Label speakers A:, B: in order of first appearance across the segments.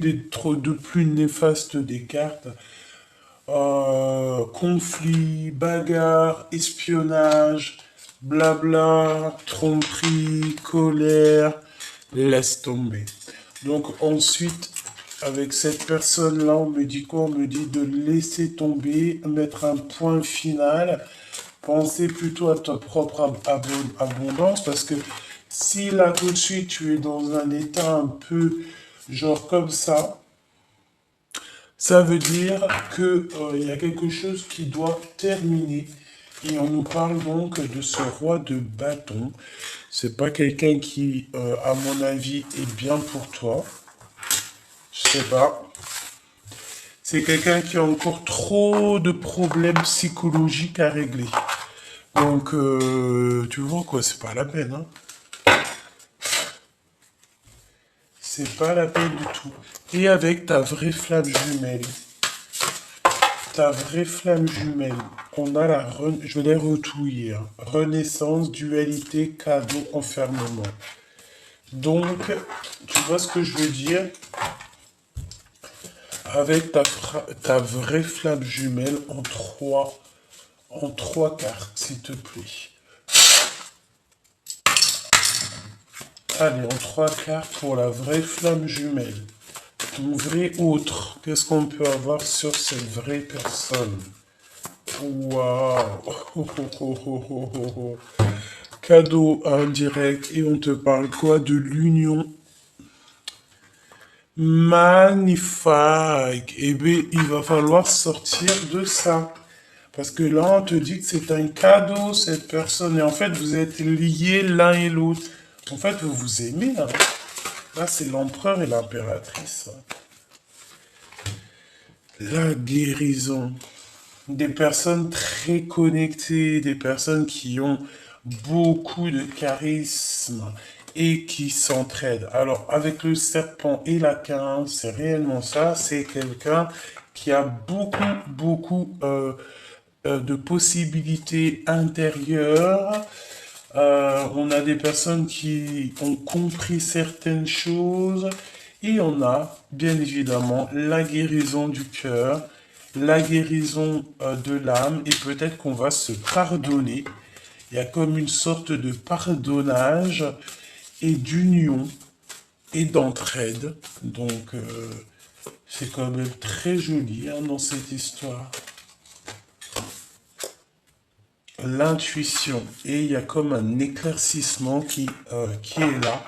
A: de plus néfastes des cartes. Conflit, bagarre, espionnage, blabla, tromperie, colère, laisse tomber. Donc ensuite, avec cette personne-là, on me dit quoi? On me dit de laisser tomber, mettre un point final, penser plutôt à ta propre abondance, parce que si là tout de suite tu es dans un état un peu genre comme ça veut dire que il y a quelque chose qui doit terminer. Et on nous parle donc de ce roi de bâton. C'est pas quelqu'un qui, à mon avis, est bien pour toi. Je sais pas. C'est quelqu'un qui a encore trop de problèmes psychologiques à régler. Donc, tu vois quoi, c'est pas la peine, hein. C'est pas la peine du tout. Et avec ta vraie flamme jumelle, on a je l'ai retouillé, hein. Renaissance, dualité, cadeau, enfermement. Donc, tu vois ce que je veux dire? Avec ta vraie flamme jumelle en trois cartes, s'il te plaît. Allez, en trois cartes pour la vraie flamme jumelle. Mon vrai autre, qu'est-ce qu'on peut avoir sur cette vraie personne? Waouh! Cadeau indirect, et on te parle quoi? De l'union. Magnifique! Eh bien, il va falloir sortir de ça. Parce que là, on te dit que c'est un cadeau, cette personne. Et en fait, vous êtes liés l'un et l'autre. En fait, vous vous aimez, hein. Là, c'est l'empereur et l'impératrice. La guérison. Des personnes très connectées, des personnes qui ont beaucoup de charisme et qui s'entraident. Alors, avec le serpent et la 15, c'est réellement ça. C'est quelqu'un qui a beaucoup de possibilités intérieures. On a des personnes qui ont compris certaines choses et on a bien évidemment la guérison du cœur, la guérison de l'âme et peut-être qu'on va se pardonner. Il y a comme une sorte de pardonnage et d'union et d'entraide. Donc c'est quand même très joli, hein, dans cette histoire. L'intuition et il y a comme un éclaircissement qui est là.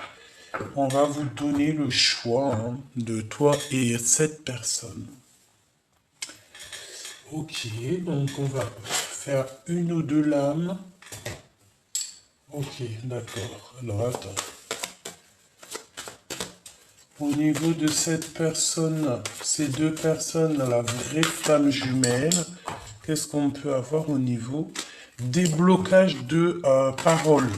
A: On va vous donner le choix, hein, de toi et cette personne. Ok, donc on va faire une ou deux lames. Ok, d'accord. Alors attends. Au niveau de cette personne, ces deux personnes, la vraie flamme jumelle, qu'est-ce qu'on peut avoir au niveau déblocage de paroles?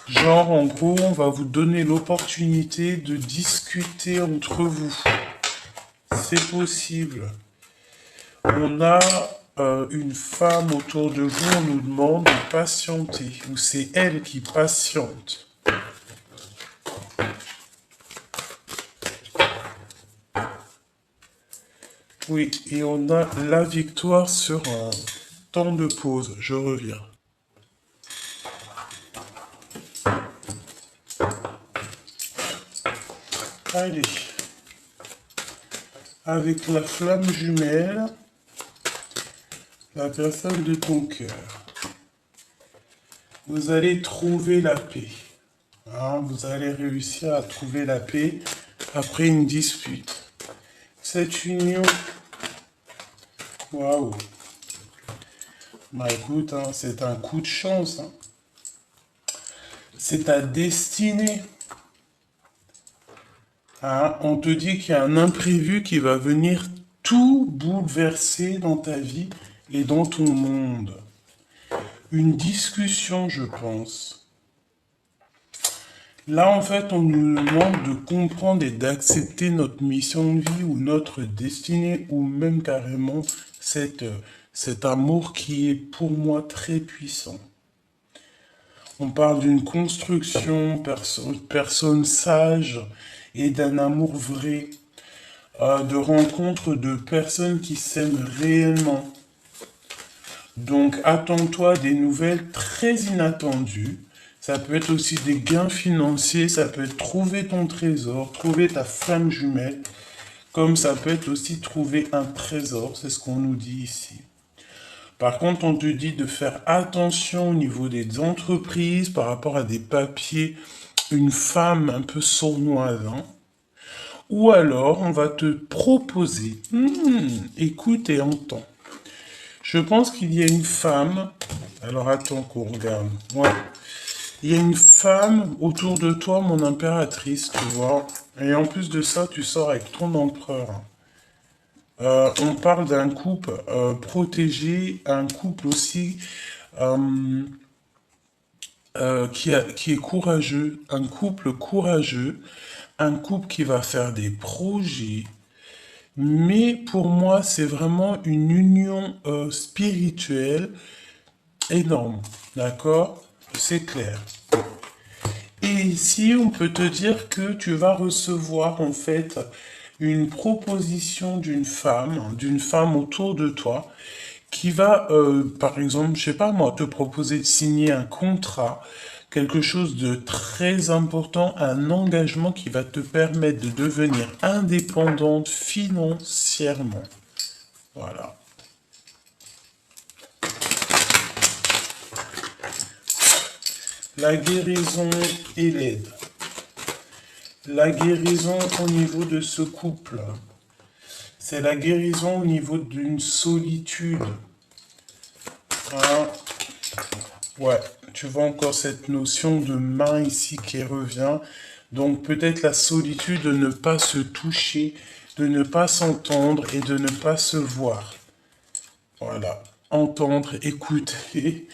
A: Genre, en gros, on va vous donner l'opportunité de discuter entre vous. C'est possible. On a une femme autour de vous, on nous demande de patienter. Ou c'est elle qui patiente. Oui, et on a la victoire sur un temps de pause. Je reviens. Allez. Avec la flamme jumelle, la personne de ton cœur. Vous allez trouver la paix. Hein, vous allez réussir à trouver la paix après une dispute. Cette union, waouh. Bah écoute, hein, c'est un coup de chance, hein. C'est ta destinée. Hein, on te dit qu'il y a un imprévu qui va venir tout bouleverser dans ta vie et dans ton monde. Une discussion, je pense. Là, en fait, on nous demande de comprendre et d'accepter notre mission de vie ou notre destinée ou même carrément cet amour qui est pour moi très puissant. On parle d'une construction, personne sage et d'un amour vrai. de rencontres de personnes qui s'aiment réellement. Donc, attends-toi à des nouvelles très inattendues. Ça peut être aussi des gains financiers, ça peut être trouver ton trésor, trouver ta flamme jumelle, comme ça peut être aussi trouver un trésor, c'est ce qu'on nous dit ici. Par contre, on te dit de faire attention au niveau des entreprises par rapport à des papiers, une femme un peu sournoise, hein. Ou alors, on va te proposer, écoute et entends. Je pense qu'il y a une femme, alors attends qu'on regarde, ouais. Il y a une femme autour de toi, mon impératrice, tu vois. Et en plus de ça, tu sors avec ton empereur. On parle d'un couple protégé, un couple aussi euh, qui est courageux, un couple courageux, un couple qui va faire des projets. Mais pour moi, c'est vraiment une union spirituelle énorme, d'accord? C'est clair. Et ici, on peut te dire que tu vas recevoir en fait une proposition d'une femme autour de toi, qui va, par exemple, je sais pas moi, te proposer de signer un contrat, quelque chose de très important, un engagement qui va te permettre de devenir indépendante financièrement. Voilà. La guérison et l'aide. La guérison au niveau de ce couple. C'est la guérison au niveau d'une solitude. Hein. Ouais, tu vois encore cette notion de main ici qui revient. Donc peut-être la solitude de ne pas se toucher, de ne pas s'entendre et de ne pas se voir. Voilà, entendre, écouter.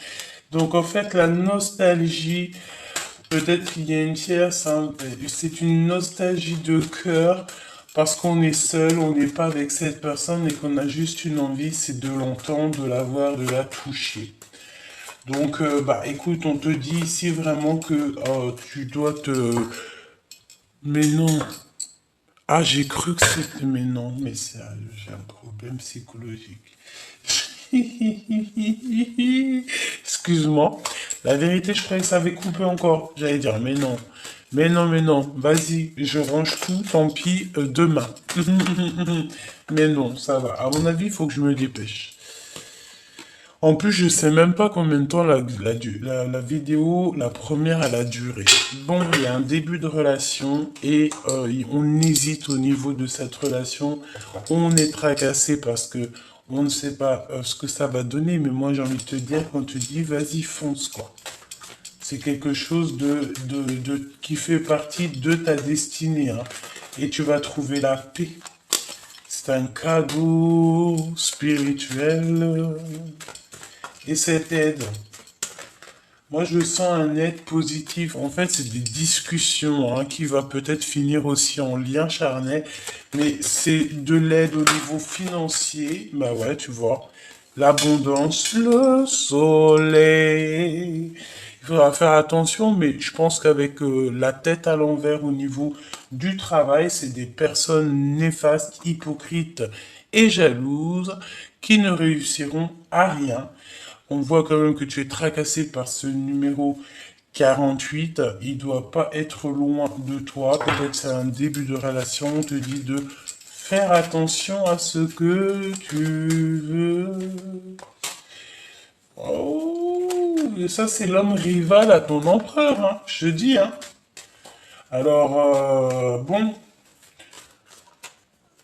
A: Donc en fait la nostalgie, peut-être qu'il y a une tierce, hein, c'est une nostalgie de cœur parce qu'on est seul, on n'est pas avec cette personne et qu'on a juste une envie, c'est de l'entendre, de la voir, de la toucher. Donc, bah, écoute, on te dit ici vraiment que tu dois te... Mais non. Ah, j'ai cru que c'était... Mais non, mais sérieux, j'ai un problème psychologique. Excuse-moi. La vérité, je croyais que ça avait coupé encore. J'allais dire, mais non. Mais non, mais non. Vas-y, je range tout, tant pis, demain. Mais non, ça va. À mon avis, il faut que je me dépêche. En plus, je sais même pas combien de temps la vidéo, la première, elle a duré. Bon, il y a un début de relation et on hésite au niveau de cette relation. On est tracassé parce que on ne sait pas ce que ça va donner. Mais moi, j'ai envie de te dire, quand tu dis, vas-y, fonce, quoi. C'est quelque chose qui fait partie de ta destinée, hein. Et tu vas trouver la paix. C'est un cadeau spirituel. Et cette aide, moi je sens un aide positif. En fait, c'est des discussions hein, qui va peut-être finir aussi en lien charnel, mais c'est de l'aide au niveau financier. Bah ouais, tu vois, l'abondance, le soleil. Il faudra faire attention, mais je pense qu'avec la tête à l'envers au niveau du travail, c'est des personnes néfastes, hypocrites et jalouses qui ne réussiront à rien. On voit quand même que tu es tracassé par ce numéro 48. Il doit pas être loin de toi. Peut-être c'est un début de relation. On te dit de faire attention à ce que tu veux. Oh, et ça c'est l'homme rival à ton empereur, hein, je te dis. Hein. Alors, bon,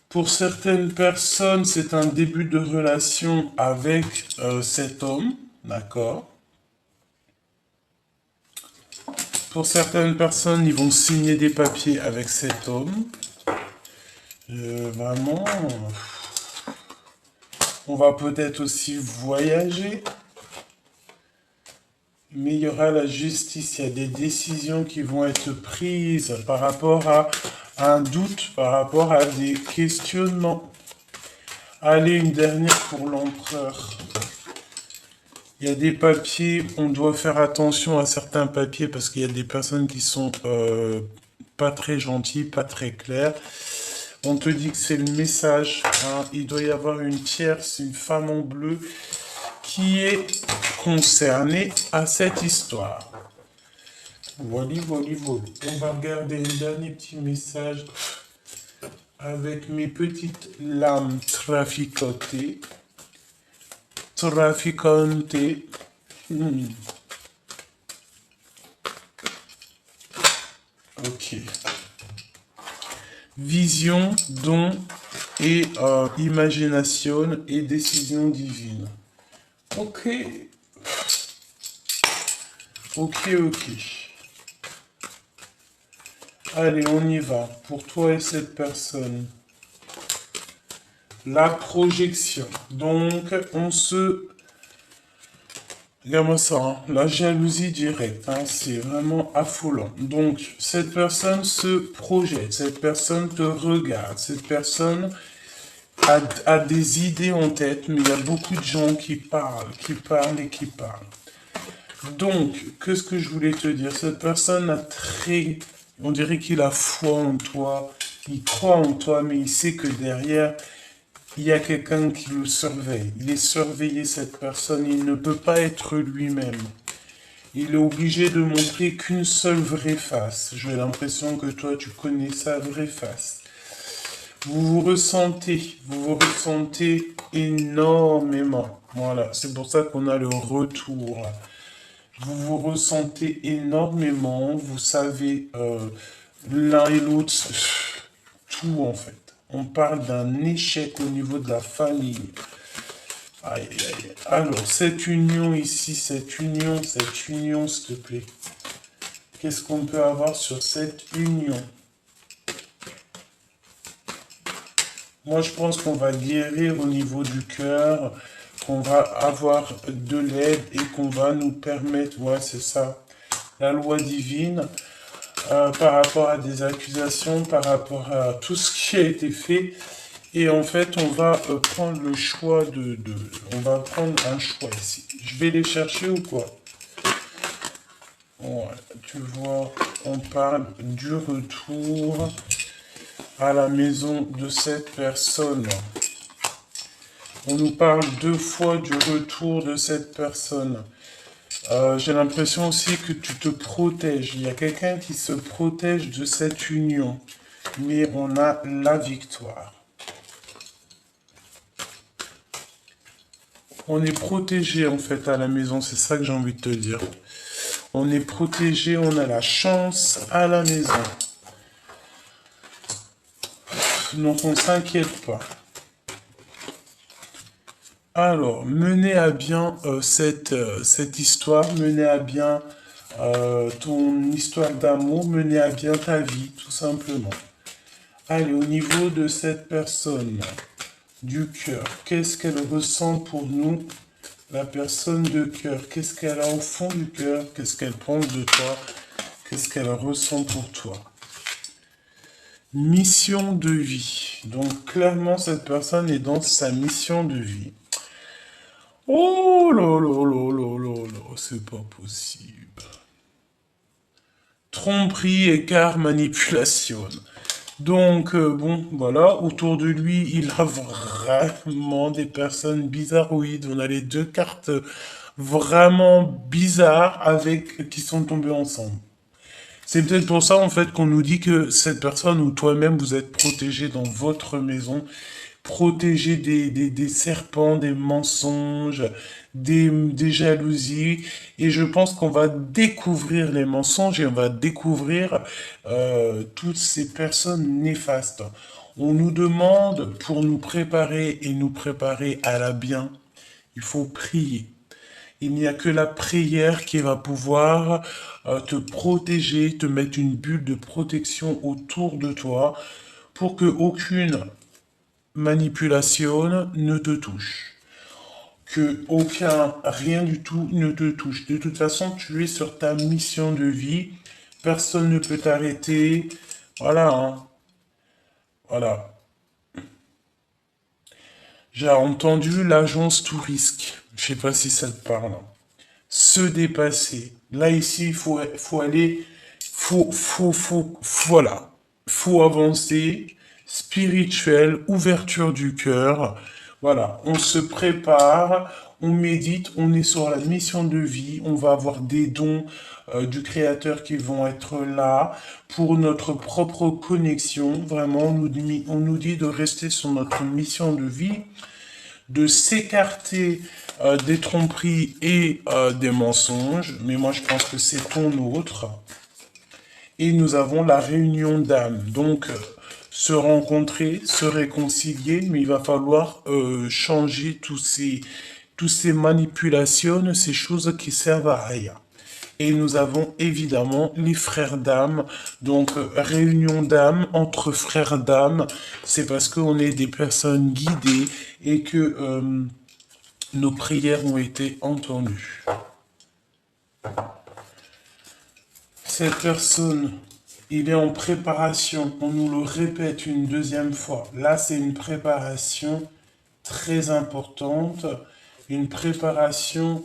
A: pour certaines personnes, c'est un début de relation avec cet homme, d'accord? Pour certaines personnes, ils vont signer des papiers avec cet homme. Vraiment, on va peut-être aussi voyager. Mais il y aura la justice, il y a des décisions qui vont être prises par rapport à un doute, par rapport à des questionnements. Allez, une dernière pour l'empereur. Il y a des papiers, on doit faire attention à certains papiers parce qu'il y a des personnes qui sont pas très gentilles, pas très claires. On te dit que c'est le message. Hein. Il doit y avoir une tierce, une femme en bleu qui est concernée à cette histoire. Voilà, voilà, voilà. On va regarder le dernier petit message avec mes petites lames traficotées. Traficantées. Ok. Vision, don et imagination et décision divine. Ok. Ok, ok. Allez, on y va. Pour toi et cette personne. La projection. Donc, on se... Regarde-moi ça, hein. La jalousie directe, hein. C'est vraiment affolant. Donc, cette personne se projette, cette personne te regarde, cette personne a des idées en tête, mais il y a beaucoup de gens qui parlent et qui parlent. Donc, qu'est-ce que je voulais te dire? Cette personne a très... On dirait qu'il a foi en toi, il croit en toi, mais il sait que derrière, il y a quelqu'un qui le surveille. Il est surveillé, cette personne, il ne peut pas être lui-même. Il est obligé de montrer qu'une seule vraie face. J'ai l'impression que toi, tu connais sa vraie face. Vous vous ressentez énormément. Voilà, c'est pour ça qu'on a le retour. Vous vous ressentez énormément, vous savez l'un et l'autre, tout en fait. On parle d'un échec au niveau de la famille. Aïe, aïe. Alors, cette union ici, cette union, s'il te plaît. Qu'est-ce qu'on peut avoir sur cette union? Moi, je pense qu'on va guérir au niveau du cœur, qu'on va avoir de l'aide et qu'on va nous permettre, ouais, c'est ça, la loi divine, par rapport à des accusations, par rapport à tout ce qui a été fait. Et en fait, on va prendre le choix on va prendre un choix ici. Je vais les chercher ou quoi? Ouais, tu vois, on parle du retour à la maison de cette personne. On nous parle 2 fois du retour de cette personne. J'ai l'impression aussi que tu te protèges. Il y a quelqu'un qui se protège de cette union. Mais on a la victoire. On est protégé en fait à la maison, c'est ça que j'ai envie de te dire. On est protégé, on a la chance à la maison. Donc on ne s'inquiète pas. Alors, mener à bien cette histoire, mener à bien ton histoire d'amour, mener à bien ta vie, tout simplement. Allez, au niveau de cette personne, du cœur, qu'est-ce qu'elle ressent pour nous, la personne de cœur? Qu'est-ce qu'elle a au fond du cœur? Qu'est-ce qu'elle pense de toi? Qu'est-ce qu'elle ressent pour toi? Mission de vie. Donc, clairement, cette personne est dans sa mission de vie. Oh là là là là là là, c'est pas possible. Tromperie, écart, manipulation. Donc, bon, voilà, autour de lui, il a vraiment des personnes bizarroïdes. On a les 2 cartes vraiment bizarres qui sont tombées ensemble. C'est peut-être pour ça, en fait, qu'on nous dit que cette personne ou toi-même, vous êtes protégé dans votre maison, protégé des serpents, des mensonges, des jalousies. Et je pense qu'on va découvrir les mensonges et on va découvrir toutes ces personnes néfastes. On nous demande, pour nous préparer et nous préparer à la bien, il faut prier. Il n'y a que la prière qui va pouvoir te protéger, te mettre une bulle de protection autour de toi pour que aucune manipulation ne te touche. Que rien du tout ne te touche. De toute façon, tu es sur ta mission de vie. Personne ne peut t'arrêter. Voilà, hein. Voilà. J'ai entendu l'agence tout risque. Je sais pas si ça te parle. Se dépasser. Là, ici, faut aller, voilà. Faut avancer. spirituelle, ouverture du cœur. Voilà, on se prépare, on médite, on est sur la mission de vie, on va avoir des dons du Créateur qui vont être là pour notre propre connexion. Vraiment, on nous dit de rester sur notre mission de vie, de s'écarter des tromperies et des mensonges. Mais moi, je pense que c'est ton autre. Et nous avons la réunion d'âme. Donc, se rencontrer, se réconcilier, mais il va falloir changer tous ces manipulations, ces choses qui servent à rien. Et nous avons évidemment les frères d'âme. Donc, réunion d'âme entre frères d'âme, c'est parce qu'on est des personnes guidées et que nos prières ont été entendues. Cette personne, il est en préparation, on nous le répète une deuxième fois. Là, c'est une préparation très importante, une préparation,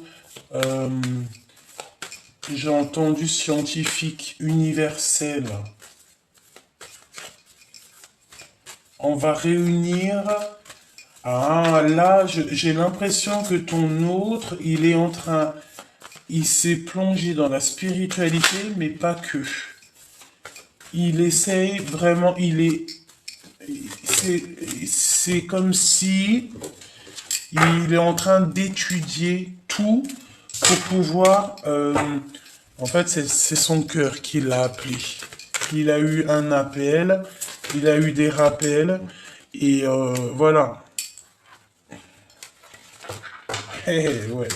A: j'ai entendu scientifique, universelle. On va réunir... Ah, là, j'ai l'impression que ton autre, il s'est plongé dans la spiritualité, mais pas que. Il essaye vraiment, c'est comme si il est en train d'étudier tout pour pouvoir, en fait, c'est son cœur qui l'a appelé. Il a eu un appel, il a eu des rappels, et voilà. Ouais.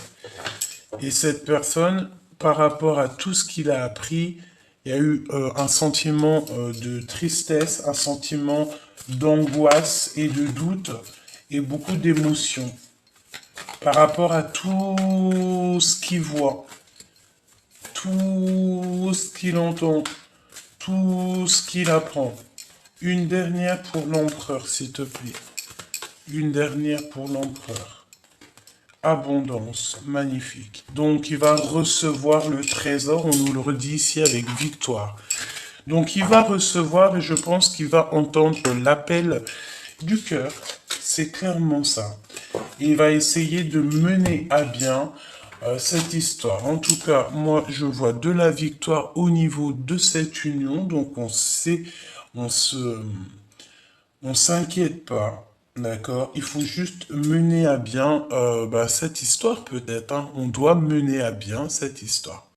A: Et cette personne, par rapport à tout ce qu'il a appris, il y a eu un sentiment de tristesse, un sentiment d'angoisse et de doute et beaucoup d'émotions par rapport à tout ce qu'il voit, tout ce qu'il entend, tout ce qu'il apprend. Une dernière pour l'empereur, s'il te plaît. Une dernière pour l'empereur. Abondance, magnifique. Donc il va recevoir le trésor, on nous le redit ici avec victoire. Donc il va recevoir et je pense qu'il va entendre l'appel du cœur. C'est clairement ça. Il va essayer de mener à bien cette histoire. En tout cas, moi je vois de la victoire au niveau de cette union. Donc on s'inquiète pas. D'accord, il faut juste mener à bien cette histoire peut-être. Hein. On doit mener à bien cette histoire.